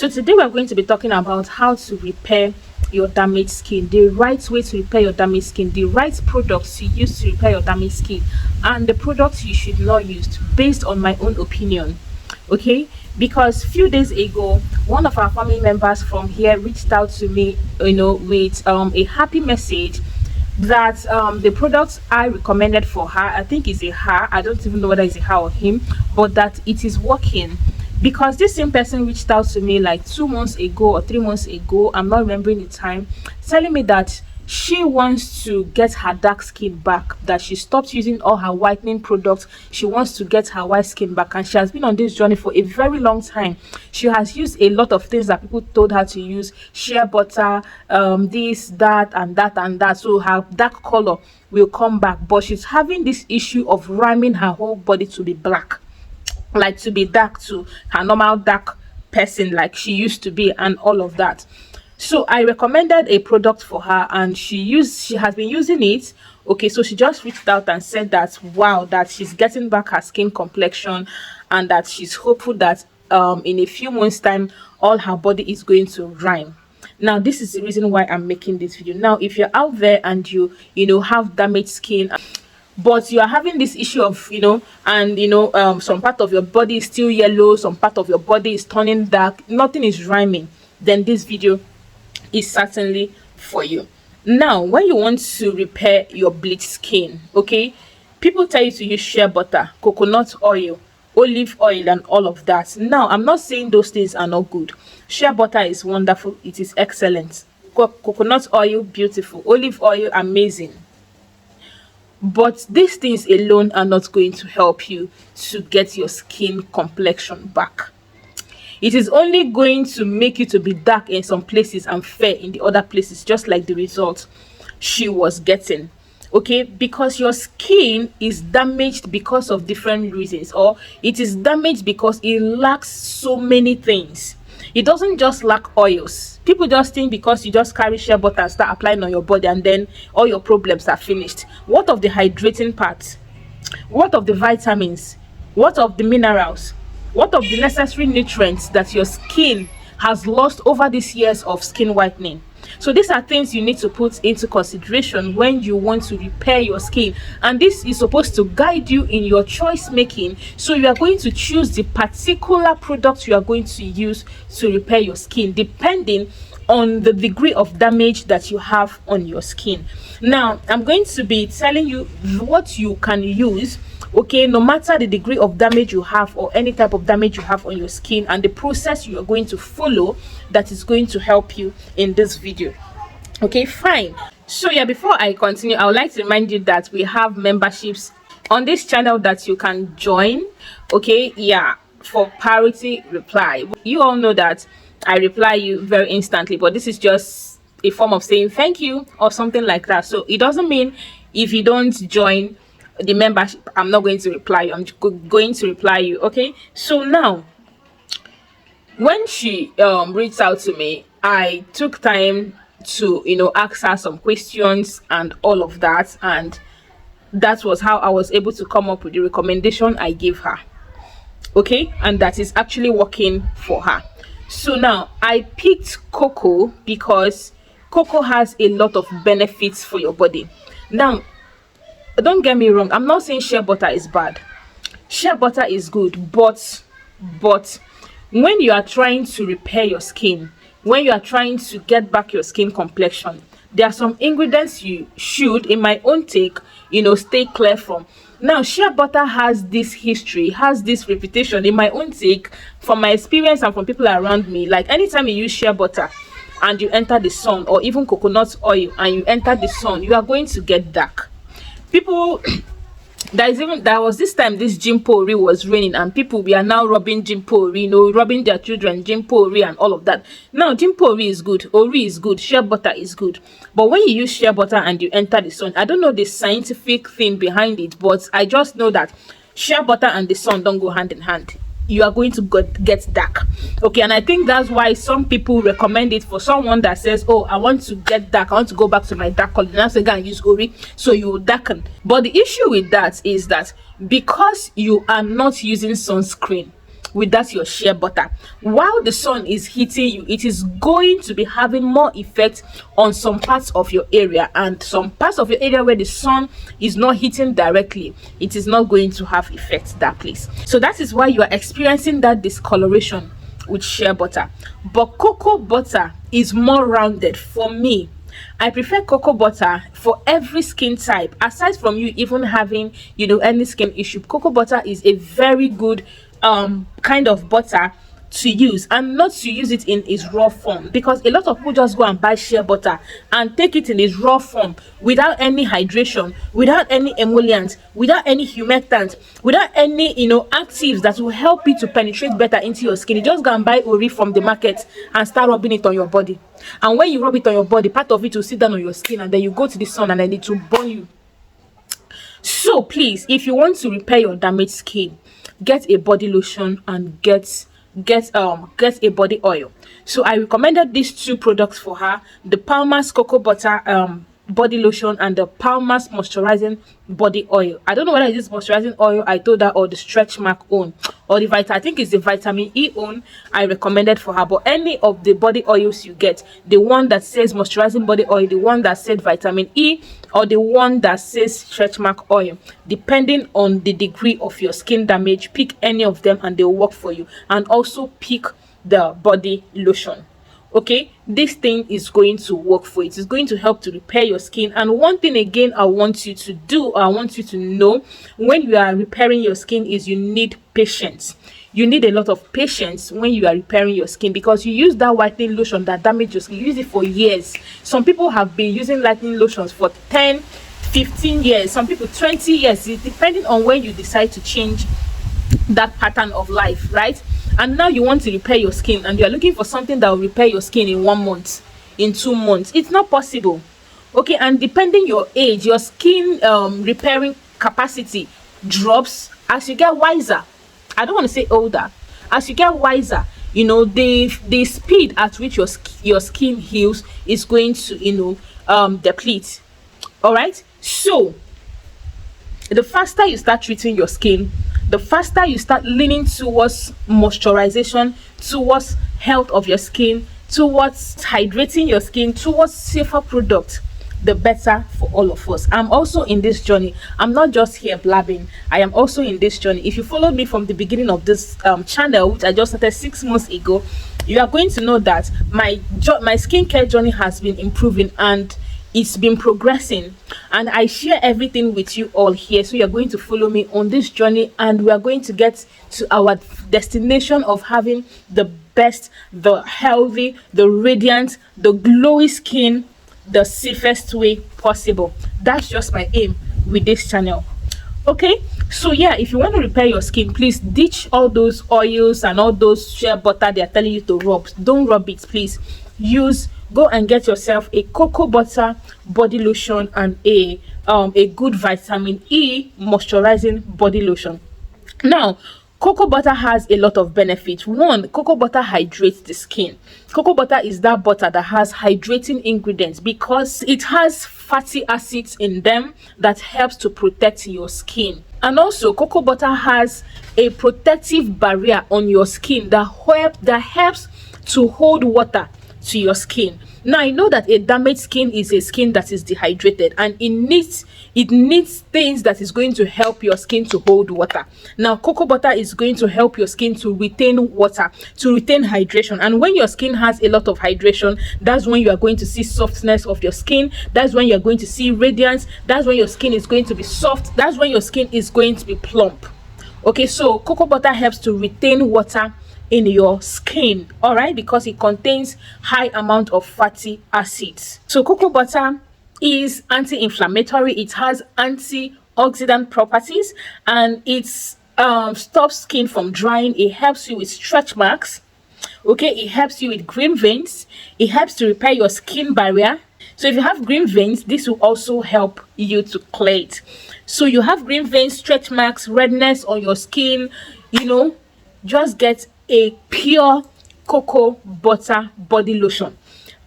So today we're going to be talking about how to repair your damaged skin, the right way to repair your damaged skin, the right products to use to repair your damaged skin, and the products you should not use based on my own opinion. Okay, because few days ago one of our family members from here reached out to me, with a happy message that the products I recommended for her, I think it's a her, I don't even know whether it's a her or him, but that it is working. Because this same person reached out to me like 2 months ago or 3 months ago, I'm not remembering the time, telling me that she wants to get her dark skin back, that she stopped using all her whitening products. She wants to get her white skin back, and she has been on this journey for a very long time. She has used a lot of things that people told her to use, shea butter, this, that, and that, and that, so her dark color will come back. But she's having this issue of rhyming her whole body to be black, like to be dark, to her normal dark person like she used to be, and all of that. So I recommended a product for her, and she has been using it. Okay, so she just reached out and said that wow, that she's getting back her skin complexion, and that she's hopeful that in a few months time all her body is going to rhyme. Now this is the reason why I'm making this video. Now if you're out there and you have damaged skin, but you are having this issue of some part of your body is still yellow, some part of your body is turning dark, nothing is rhyming, then this video is certainly for you. Now when you want to repair your bleached skin, okay, people tell you to use shea butter, coconut oil, olive oil, and all of that. Now I'm not saying those things are not good. Shea butter is wonderful, it is excellent. Coconut oil, beautiful. Olive oil, amazing. But these things alone are not going to help you to get your skin complexion back. It is only going to make you to be dark in some places and fair in the other places, just like the result she was getting. Okay, because your skin is damaged because of different reasons, or it is damaged because it lacks so many things. It doesn't just lack oils. People just think because you just carry shea butter and start applying on your body and then all your problems are finished. What of the hydrating part? What of the vitamins? What of the minerals? What of the necessary nutrients that your skin has lost over these years of skin whitening? So these are things you need to put into consideration when you want to repair your skin, and this is supposed to guide you in your choice making. So you are going to choose the particular product you are going to use to repair your skin depending on the degree of damage that you have on your skin. Now I'm going to be telling you what you can use, okay, no matter the degree of damage you have or any type of damage you have on your skin, and the process you are going to follow that is going to help you in this video. Okay, fine. So yeah, before I continue, I would like to remind you that we have memberships on this channel that you can join. Okay, yeah, for priority reply. You all know that I reply you very instantly, but this is just a form of saying thank you or something like that. So it doesn't mean if you don't join the membership I'm not going to reply you. I'm going to reply you. Okay, so now when she reached out to me, I took time to ask her some questions and all of that, and that was how I was able to come up with the recommendation I gave her. Okay, and that is actually working for her. So now I picked cocoa because cocoa has a lot of benefits for your body. Now don't get me wrong, I'm not saying shea butter is bad. Shea butter is good, but when you are trying to repair your skin, when you are trying to get back your skin complexion, there are some ingredients you should, in my own take, stay clear from. Now shea butter has this history, has this reputation, in my own take, from my experience and from people around me, like anytime you use shea butter and you enter the sun, or even coconut oil and you enter the sun, you are going to get dark. People, there was this time this Jimpo was raining, and people, we are now rubbing Jimpo, rubbing their children Jimpo and all of that. Now Jimpo is good, Ori is good, shea butter is good, but when you use shea butter and you enter the sun, I don't know the scientific thing behind it, but I just know that shea butter and the sun don't go hand in hand. You are going to get dark. Okay, and I think that's why some people recommend it for someone that says, oh, I want to get dark, I want to go back to my dark color, and I say go and use Ori, so you will darken. But the issue with that is that because you are not using sunscreen, with that your shea butter. While the sun is hitting you, it is going to be having more effect on some parts of your area, and some parts of your area where the sun is not hitting directly, it is not going to have effect that place. So that is why you are experiencing that discoloration with shea butter. But cocoa butter is more rounded. For me, I prefer cocoa butter for every skin type. Aside from you even having, any skin issue, cocoa butter is a very good kind of butter to use, and not to use it in its raw form, because a lot of people just go and buy shea butter and take it in its raw form without any hydration, without any emollient, without any humectant, without any actives that will help it to penetrate better into your skin. You just go and buy ori from the market and start rubbing it on your body, and when you rub it on your body, part of it will sit down on your skin, and then you go to the sun and then it will burn you. So please, if you want to repair your damaged skin, get a body lotion and get a body oil. So I recommended these two products for her: the Palmer's cocoa butter body lotion and the Palmer's moisturizing body oil. I don't know whether it's moisturizing oil I told her, or the stretch mark own, or I think it's the vitamin E own I recommended for her. But any of the body oils you get, the one that says moisturizing body oil, the one that said vitamin E, or the one that says stretch mark oil, depending on the degree of your skin damage, pick any of them and they'll work for you. And also pick the body lotion. Okay, this thing is going to work for it. It's going to help to repair your skin. And one thing again I want you to do, or I want you to know, when you are repairing your skin, is you need patience. You need a lot of patience when you are repairing your skin, because you use that whitening lotion that damaged your skin. You use it for years. Some people have been using whitening lotions for 10, 15 years, some people 20 years, depending on when you decide to change that pattern of life, right? And now you want to repair your skin, and you are looking for something that will repair your skin in 1 month, in 2 months. It's not possible. Okay, and depending your age, your skin repairing capacity drops as you get wiser. I don't want to say older. As you get wiser, the speed at which your skin heals is going to deplete. All right, so the faster you start treating your skin, the faster you start leaning towards moisturization, towards health of your skin, towards hydrating your skin, towards safer products, the better for all of us. I'm also in this journey. I'm not just here blabbing. I am also in this journey. If you followed me from the beginning of this channel, which I just started 6 months ago, you are going to know that my skincare journey has been improving, and it's been progressing, and I share everything with you all here. So you're going to follow me on this journey, and we are going to get to our destination of having the best, the healthy, the radiant, the glowy skin the safest way possible. That's just my aim with this channel. Okay, so yeah, if you want to repair your skin, please ditch all those oils and all those shea butter they are telling you to rub. Don't rub it, please. Go and get yourself a cocoa butter body lotion and a good vitamin E moisturizing body lotion. Now, cocoa butter has a lot of benefits. One, cocoa butter hydrates the skin. Cocoa butter is that butter that has hydrating ingredients because it has fatty acids in them that helps to protect your skin. And also, cocoa butter has a protective barrier on your skin that helps to hold water to your skin. Now, I know that a damaged skin is a skin that is dehydrated, and it needs things that is going to help your skin to hold water. Now, cocoa butter is going to help your skin to retain water, to retain hydration. And when your skin has a lot of hydration, that's when you are going to see softness of your skin. That's when you're going to see radiance. That's when your skin is going to be soft. That's when your skin is going to be plump. Okay, so cocoa butter helps to retain water in your skin, all right, because it contains high amount of fatty acids. So cocoa butter is anti-inflammatory. It has antioxidant properties, and it stops skin from drying. It helps you with stretch marks. Okay, it helps you with green veins. It helps to repair your skin barrier. So if you have green veins, this will also help you to clear it. So you have green veins, stretch marks, redness on your skin, just get a pure cocoa butter body lotion.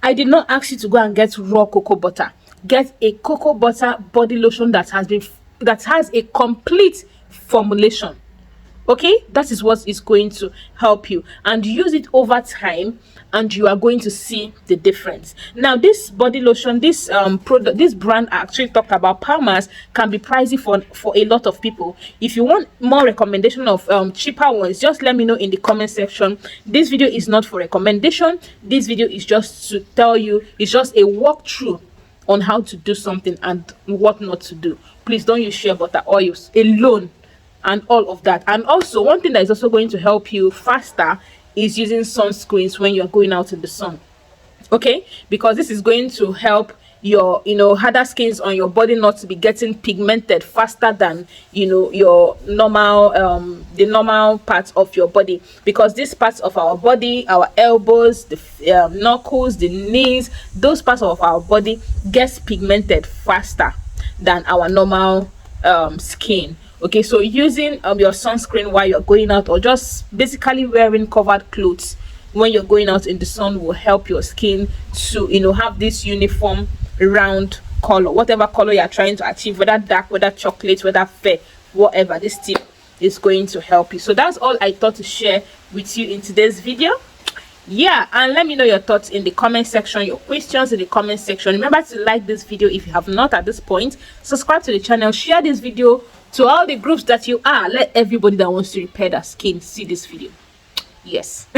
I did not ask you to go and get raw cocoa butter. Get a cocoa butter body lotion that has a complete formulation. Okay, that is what is going to help you, and use it over time, and you are going to see the difference. Now, this body lotion, this product, this brand I actually talked about, Palmer's, can be pricey for a lot of people. If you want more recommendation of cheaper ones, just let me know in the comment section. This video is not for recommendation. This video is just to tell you, it's just a walkthrough on how to do something and what not to do. Please don't use shea butter oils alone and all of that. And also, one thing that is also going to help you faster is using sunscreens when you're going out in the sun. Okay, because this is going to help your harder skins on your body not to be getting pigmented faster than your normal the normal parts of your body, because these parts of our body, our elbows, the knuckles, the knees, those parts of our body gets pigmented faster than our normal skin. Okay, so using your sunscreen while you're going out, or just basically wearing covered clothes when you're going out in the sun, will help your skin to have this uniform round color, whatever color you're trying to achieve, whether dark, whether chocolate, whether fair, whatever. This tip is going to help you. So that's all I thought to share with you in today's video. Yeah, and let me know your thoughts in the comment section, your questions in the comment section. Remember to like this video if you have not at this point, subscribe to the channel, share this video to all the groups that you are. Let everybody that wants to repair their skin see this video. Yes.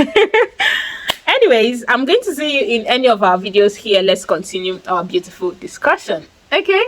Anyways, I'm going to see you in any of our videos here. Let's continue our beautiful discussion. Okay.